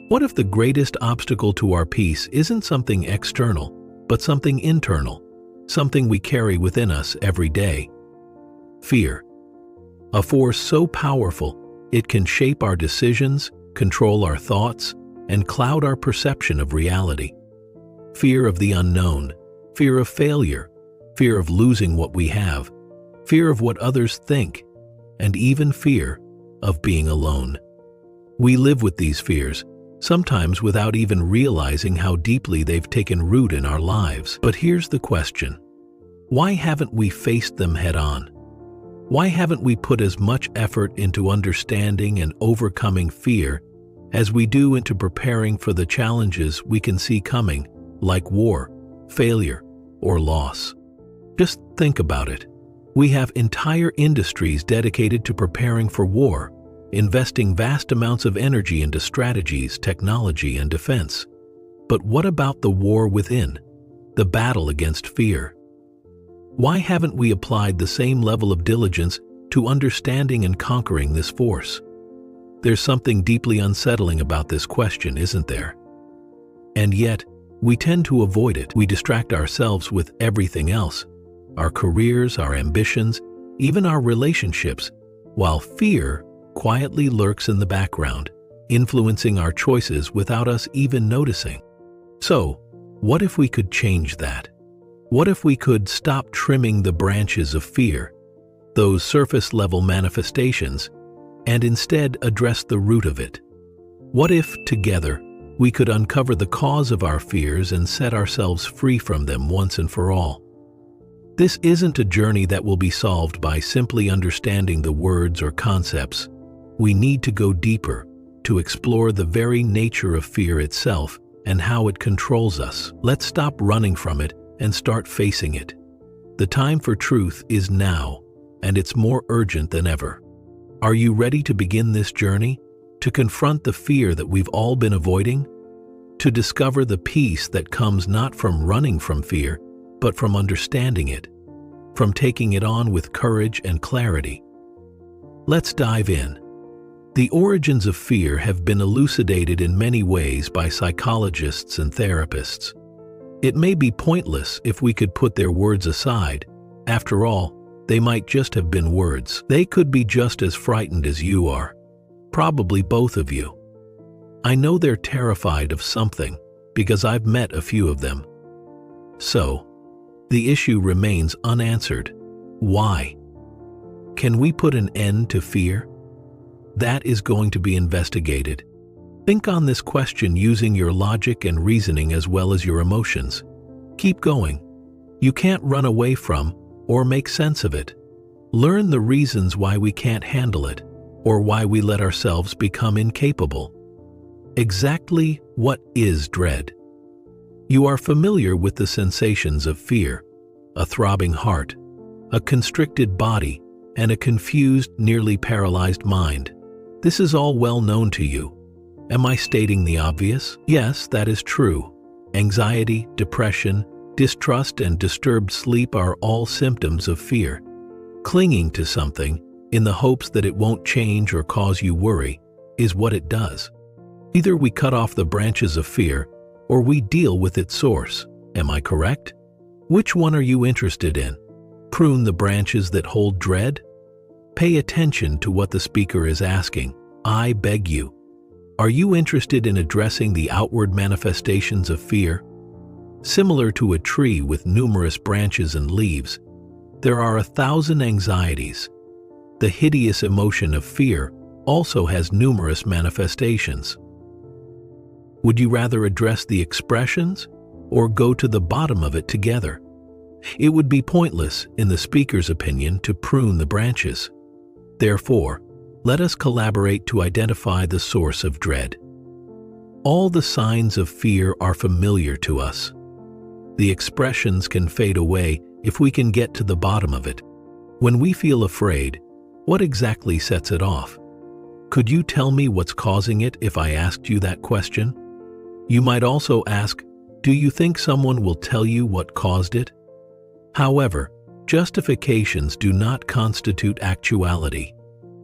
What if the greatest obstacle to our peace isn't something external, but something internal, something we carry within us every day? Fear. A force so powerful, it can shape our decisions, control our thoughts, and cloud our perception of reality. Fear of the unknown, fear of failure, fear of losing what we have, fear of what others think, and even fear of being alone. We live with these fears, sometimes without even realizing how deeply they've taken root in our lives. But here's the question: why haven't we faced them head-on? Why haven't we put as much effort into understanding and overcoming fear as we do into preparing for the challenges we can see coming, like war, failure, or loss? Just think about it. We have entire industries dedicated to preparing for war, investing vast amounts of energy into strategies, technology, and defense. But what about the war within, the battle against fear? Why haven't we applied the same level of diligence to understanding and conquering this force? There's something deeply unsettling about this question, isn't there? And yet, we tend to avoid it. We distract ourselves with everything else: our careers, our ambitions, even our relationships, while fear quietly lurks in the background, influencing our choices without us even noticing. So, what if we could change that? What if we could stop trimming the branches of fear, those surface-level manifestations, and instead address the root of it? What if, together, we could uncover the cause of our fears and set ourselves free from them once and for all? This isn't a journey that will be solved by simply understanding the words or concepts. We need to go deeper, to explore the very nature of fear itself and how it controls us. Let's stop running from it and start facing it. The time for truth is now, and it's more urgent than ever. Are you ready to begin this journey? To confront the fear that we've all been avoiding? To discover the peace that comes not from running from fear, but from understanding it, from taking it on with courage and clarity? Let's dive in. The origins of fear have been elucidated in many ways by psychologists and therapists. It may be pointless if we could put their words aside. After all, they might just have been words. They could be just as frightened as you are. Probably both of you. I know they're terrified of something because I've met a few of them. So, the issue remains unanswered. Why? Can we put an end to fear? That is going to be investigated. Think on this question using your logic and reasoning as well as your emotions. Keep going. You can't run away from or make sense of it. Learn the reasons why we can't handle it, or why we let ourselves become incapable. Exactly what is dread? You are familiar with the sensations of fear: a throbbing heart, a constricted body, and a confused, nearly paralyzed mind. This is all well known to you. Am I stating the obvious? Yes, that is true. Anxiety, depression, distrust, and disturbed sleep are all symptoms of fear. Clinging to something, in the hopes that it won't change or cause you worry, is what it does. Either we cut off the branches of fear, or we deal with its source. Am I correct? Which one are you interested in? Prune the branches that hold dread? Pay attention to what the speaker is asking. I beg you. Are you interested in addressing the outward manifestations of fear? Similar to a tree with numerous branches and leaves, there are 1,000 anxieties. The hideous emotion of fear also has numerous manifestations. Would you rather address the expressions or go to the bottom of it together? It would be pointless, in the speaker's opinion, to prune the branches. Therefore, let us collaborate to identify the source of dread. All the signs of fear are familiar to us. The expressions can fade away if we can get to the bottom of it. When we feel afraid, what exactly sets it off? Could you tell me what's causing it if I asked you that question? You might also ask, do you think someone will tell you what caused it? However, justifications do not constitute actuality.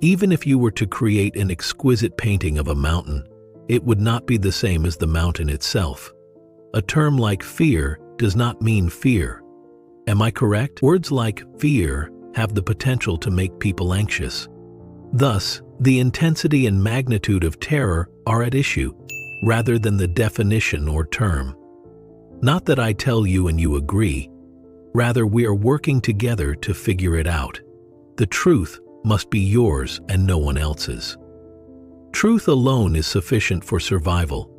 Even if you were to create an exquisite painting of a mountain, it would not be the same as the mountain itself. A term like fear does not mean fear. Am I correct? Words like fear have the potential to make people anxious. Thus, the intensity and magnitude of terror are at issue, rather than the definition or term. Not that I tell you and you agree. Rather, we are working together to figure it out. The truth must be yours and no one else's. Truth alone is sufficient for survival.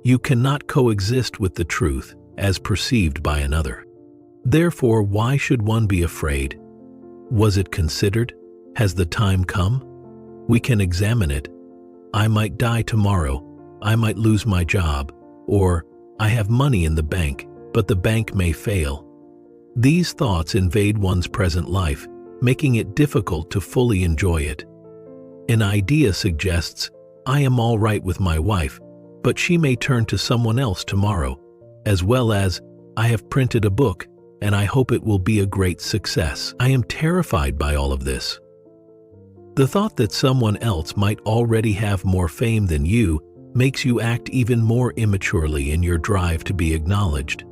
You cannot coexist with the truth as perceived by another. Therefore, why should one be afraid? Was it considered? Has the time come? We can examine it. I might die tomorrow. I might lose my job. Or, I have money in the bank, but the bank may fail. These thoughts invade one's present life, making it difficult to fully enjoy it. An idea suggests, I am all right with my wife, but she may turn to someone else tomorrow, as well as, I have printed a book, and I hope it will be a great success. I am terrified by all of this. The thought that someone else might already have more fame than you makes you act even more immaturely in your drive to be acknowledged.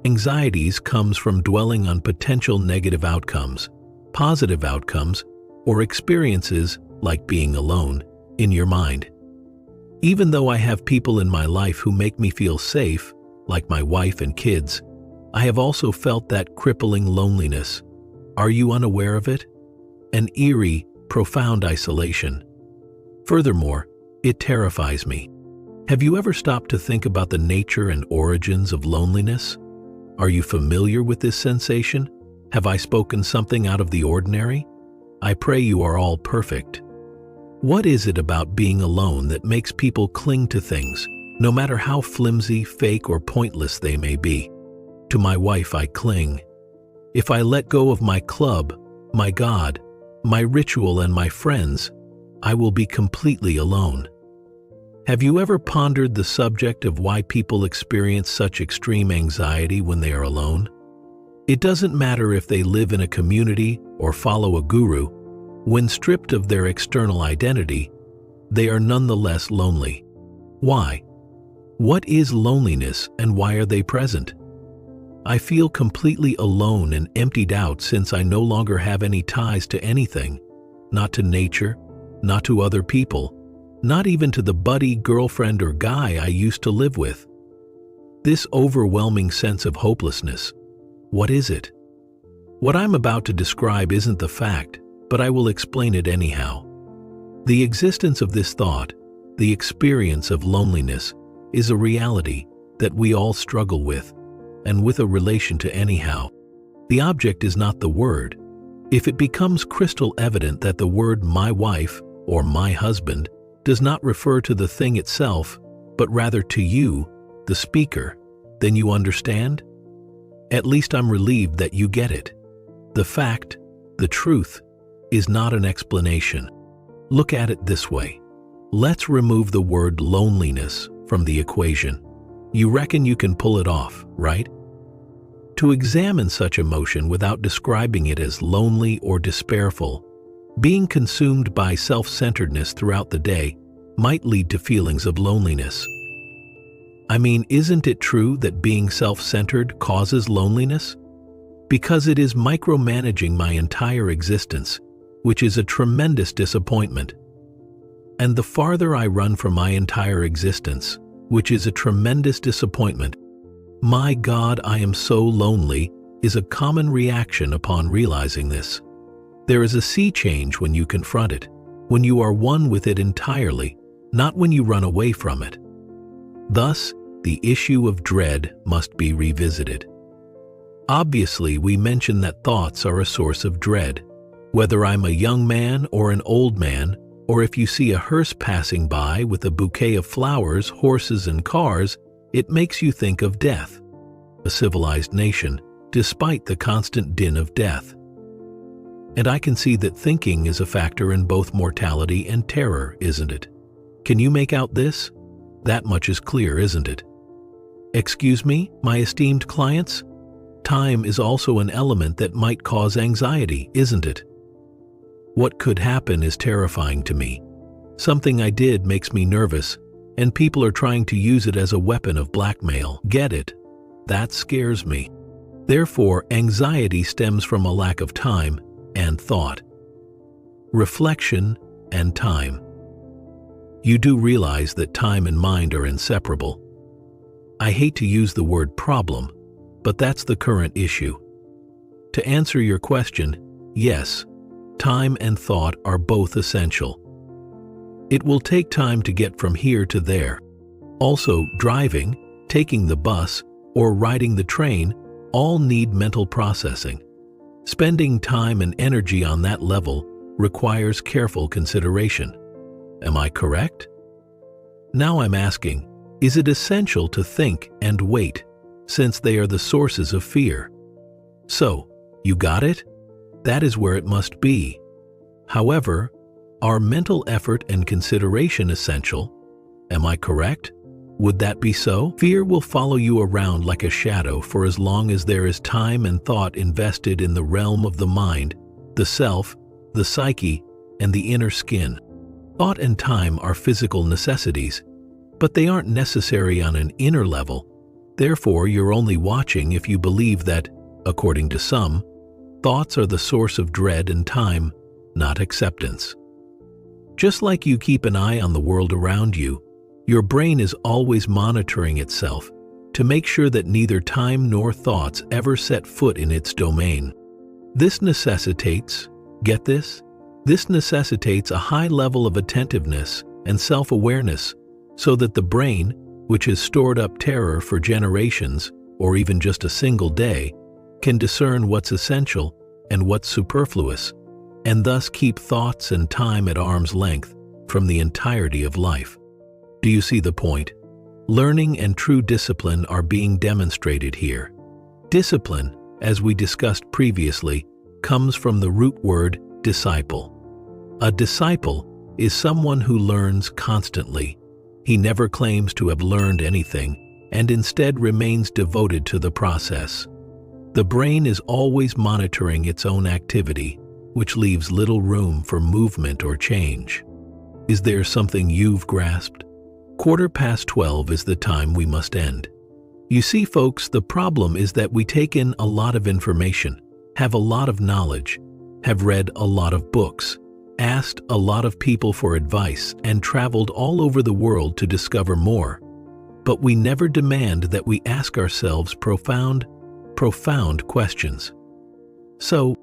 Anxieties comes from dwelling on potential negative outcomes, positive outcomes, or experiences like being alone in your mind. Even though I have people in my life who make me feel safe, like my wife and kids, I have also felt that crippling loneliness. Are you unaware of it? An eerie, profound isolation. Furthermore, it terrifies me. Have you ever stopped to think about the nature and origins of loneliness? Are you familiar with this sensation? Have I spoken something out of the ordinary? I pray you are all perfect. What is it about being alone that makes people cling to things, no matter how flimsy, fake, or pointless they may be? To my wife I cling. If I let go of my club, my God, my ritual, and my friends, I will be completely alone. Have you ever pondered the subject of why people experience such extreme anxiety when they are alone? It doesn't matter if they live in a community or follow a guru. When stripped of their external identity, they are nonetheless lonely. Why? What is loneliness and why are they present? I feel completely alone and emptied out since I no longer have any ties to anything, not to nature, not to other people, not even to the buddy, girlfriend, or guy I used to live with. This overwhelming sense of hopelessness, what is it? What I'm about to describe isn't the fact, but I will explain it anyhow. The existence of this thought, the experience of loneliness, is a reality that we all struggle with, and with a relation to anyhow. The object is not the word. If it becomes crystal evident that the word my wife or my husband does not refer to the thing itself, but rather to you, the speaker, then you understand? At least I'm relieved that you get it. The fact, the truth, is not an explanation. Look at it this way. Let's remove the word loneliness from the equation. You reckon you can pull it off, right? To examine such emotion without describing it as lonely or despairful, being consumed by self-centeredness throughout the day might lead to feelings of loneliness. I mean, isn't it true that being self-centered causes loneliness? Because it is micromanaging my entire existence, which is a tremendous disappointment. And the farther I run from my entire existence, which is a tremendous disappointment, my God, I am so lonely, is a common reaction upon realizing this. There is a sea change when you confront it, when you are one with it entirely, not when you run away from it. Thus, the issue of dread must be revisited. Obviously, we mention that thoughts are a source of dread. Whether I'm a young man or an old man, or if you see a hearse passing by with a bouquet of flowers, horses, and cars, it makes you think of death, a civilized nation, despite the constant din of death. And I can see that thinking is a factor in both mortality and terror, isn't it? Can you make out this? That much is clear, isn't it? Excuse me, my esteemed clients? Time is also an element that might cause anxiety, isn't it? What could happen is terrifying to me. Something I did makes me nervous, and people are trying to use it as a weapon of blackmail. Get it? That scares me. Therefore, anxiety stems from a lack of time and thought, reflection, and time. You do realize that time and mind are inseparable. I hate to use the word problem, but that's the current issue. To answer your question, yes, time and thought are both essential. It will take time to get from here to there. Also, driving, taking the bus, or riding the train all need mental processing. Spending time and energy on that level requires careful consideration. Am I correct? Now I'm asking, is it essential to think and wait, since they are the sources of fear? So, you got it? That is where it must be. However, are mental effort and consideration essential? Am I correct? Would that be so? Fear will follow you around like a shadow for as long as there is time and thought invested in the realm of the mind, the self, the psyche, and the inner skin. Thought and time are physical necessities, but they aren't necessary on an inner level. Therefore, you're only watching if you believe that, according to some, thoughts are the source of dread and time, not acceptance. Just like you keep an eye on the world around you, your brain is always monitoring itself to make sure that neither time nor thoughts ever set foot in its domain. This necessitates, get this? This necessitates a high level of attentiveness and self-awareness so that the brain, which has stored up terror for generations or even just a single day, can discern what's essential and what's superfluous, and thus keep thoughts and time at arm's length from the entirety of life. Do you see the point? Learning and true discipline are being demonstrated here. Discipline, as we discussed previously, comes from the root word disciple. A disciple is someone who learns constantly. He never claims to have learned anything and instead remains devoted to the process. The brain is always monitoring its own activity, which leaves little room for movement or change. Is there something you've grasped? 12:15 is the time we must end. You see, folks, the problem is that we take in a lot of information, have a lot of knowledge, have read a lot of books, asked a lot of people for advice, and traveled all over the world to discover more. But we never demand that we ask ourselves profound questions. So,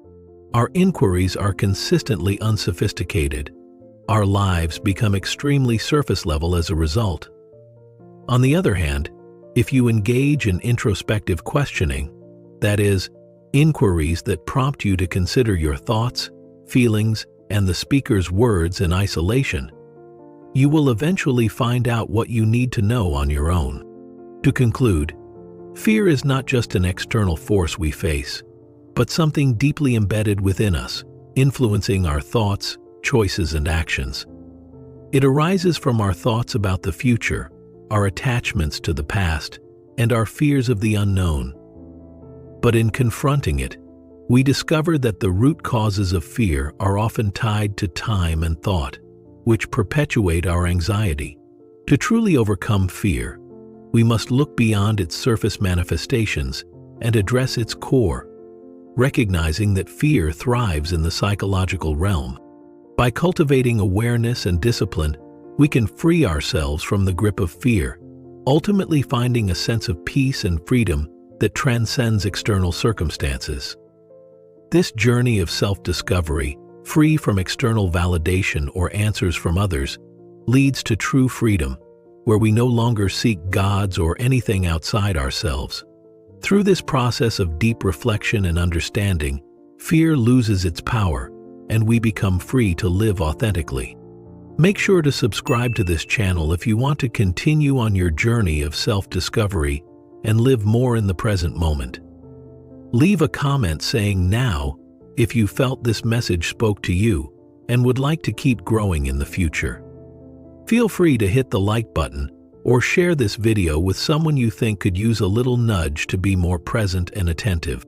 our inquiries are consistently unsophisticated. Our lives become extremely surface level as a result. On the other hand, if you engage in introspective questioning, that is, inquiries that prompt you to consider your thoughts, feelings, and the speaker's words in isolation, you will eventually find out what you need to know on your own. To conclude, fear is not just an external force we face, but something deeply embedded within us, influencing our thoughts, choices, and actions. It arises from our thoughts about the future, our attachments to the past, and our fears of the unknown. But in confronting it, we discover that the root causes of fear are often tied to time and thought, which perpetuate our anxiety. To truly overcome fear, we must look beyond its surface manifestations and address its core, recognizing that fear thrives in the psychological realm. By cultivating awareness and discipline, we can free ourselves from the grip of fear, ultimately finding a sense of peace and freedom that transcends external circumstances. This journey of self-discovery, free from external validation or answers from others, leads to true freedom, where we no longer seek gods or anything outside ourselves. Through this process of deep reflection and understanding, fear loses its power, and we become free to live authentically. Make sure to subscribe to this channel if you want to continue on your journey of self-discovery and live more in the present moment. Leave a comment saying now if you felt this message spoke to you and would like to keep growing in the future. Feel free to hit the like button or share this video with someone you think could use a little nudge to be more present and attentive.